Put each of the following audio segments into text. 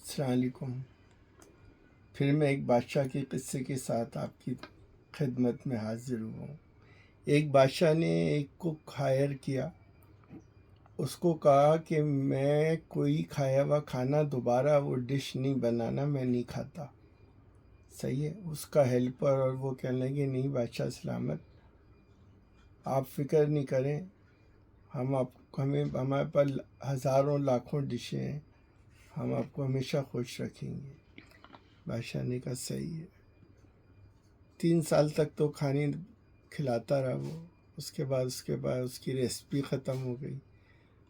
السلام علیکم۔ پھر میں ایک بادشاہ کے قصے کے ساتھ آپ کی خدمت میں حاضر ہوا ہوں۔ ایک بادشاہ نے ایک کوک ہائر کیا، اس کو کہا کہ میں کوئی کھایا ہوا کھانا دوبارہ وہ ڈش نہیں بنانا، میں نہیں کھاتا۔ صحیح ہے۔ اس کا ہیلپر اور وہ کہنے لگے نہیں بادشاہ سلامت، آپ فکر نہیں کریں، ہمارے پاس ہزاروں لاکھوں ڈشیں ہیں، ہم آپ کو ہمیشہ خوش رکھیں گے۔ بادشاہ نے کہا صحیح ہے۔ 3 سال تک تو کھانے کھلاتا رہا وہ۔ اس کے بعد اس کی ریسپی ختم ہو گئی۔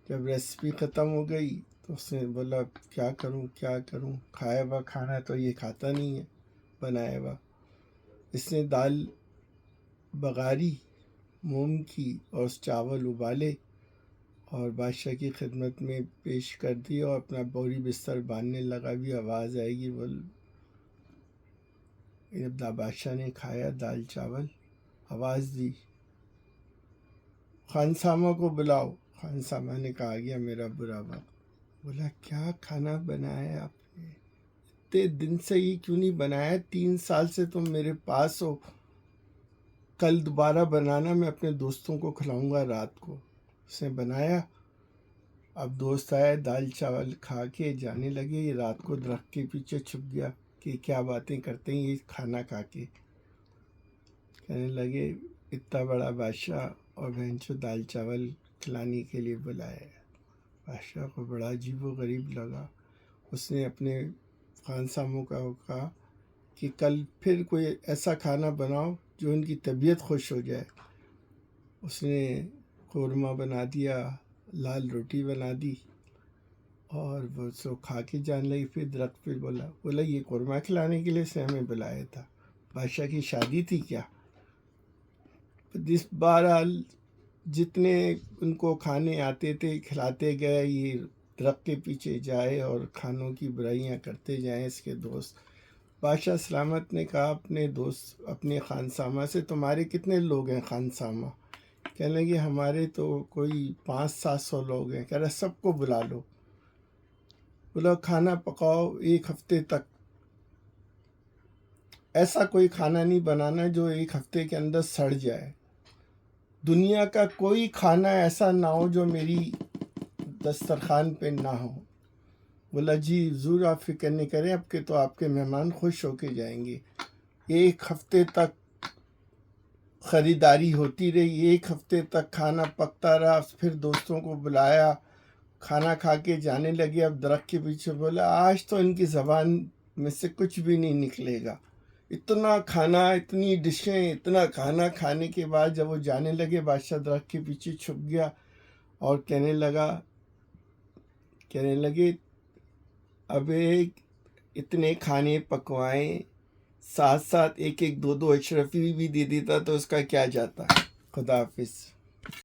جب ریسپی ختم ہو گئی تو اس نے بولا کیا کروں، کھایا ہوا کھانا تو یہ کھاتا نہیں ہے بنایا ہوا۔ اس نے دال بغاری، مونگ کی اور چاول ابالے اور بادشاہ کی خدمت میں پیش کر دی اور اپنا بوری بستر باندھنے لگا۔ بھی آواز آئے گی جب بادشاہ نے کھایا دال چاول، آواز دی خانسامہ کو بلاؤ۔ خانسامہ نے کہا آ گیا میرا برا وقت۔ بولا کیا کھانا بنایا آپ نے، اتنے دن سے یہ کیوں نہیں بنایا؟ 3 سال سے تم میرے پاس ہو، کل دوبارہ بنانا، میں اپنے دوستوں کو کھلاؤں گا رات کو۔ اس نے بنایا۔ اب دوست آئے، دال چاول کھا کے جانے لگے، یہ رات کو درخت کے پیچھے چھپ گیا کہ کیا باتیں کرتے ہیں یہ کھانا کھا کے۔ کہنے لگے اتنا بڑا بادشاہ اور بہنچو دال چاول کھلانے کے لیے بلایا۔ بادشاہ کو بڑا عجیب و غریب لگا۔ اس نے اپنے خانساموں کا کہا کہ کل پھر کوئی ایسا کھانا بناؤ جو ان کی طبیعت خوش ہو جائے۔ اس نے قورمہ بنا دیا، لال روٹی بنا دی اور وہ سو کھا کے جان لگی۔ پھر درخت پہ بولا یہ قورمہ کھلانے کے لیے سے ہمیں بلایا تھا، بادشاہ کی شادی تھی کیا؟ بہرحال جتنے ان کو کھانے آتے تھے کھلاتے گئے، یہ درخت کے پیچھے جائے اور کھانوں کی برائیاں کرتے جائیں اس کے دوست۔ بادشاہ سلامت نے کہا اپنے دوست اپنے خانسامہ سے تمہارے کتنے لوگ ہیں خانسامہ؟ کہنے لگے ہمارے تو کوئی 500-700 لوگ ہیں۔ کہہ رہا سب کو بلا لو۔ بولا کھانا پکاؤ 1 ہفتے تک، ایسا کوئی کھانا نہیں بنانا جو 1 ہفتے کے اندر سڑ جائے۔ دنیا کا کوئی کھانا ایسا نہ ہو جو میری دسترخوان پہ نہ ہو۔ بولا جی ضرور، آپ فکر نہیں کریں، اب کے تو آپ کے مہمان خوش ہو کے جائیں گے۔ 1 ہفتے تک خریداری ہوتی رہی، 1 ہفتے تک کھانا پکتا رہا۔ پھر دوستوں کو بلایا، کھانا کھا کے جانے لگے۔ اب درخت کے پیچھے بولا آج تو ان کی زبان میں سے کچھ بھی نہیں نکلے گا۔ اتنا کھانا، اتنی ڈشیں، اتنا کھانا کھانے کے بعد جب وہ جانے لگے، بادشاہ درخت کے پیچھے چھپ گیا اور کہنے لگے اب اتنے کھانے پکوائیں، ساتھ 1-2 اشرفی بھی دے دیتا تو اس کا کیا جاتا۔ خدا حافظ۔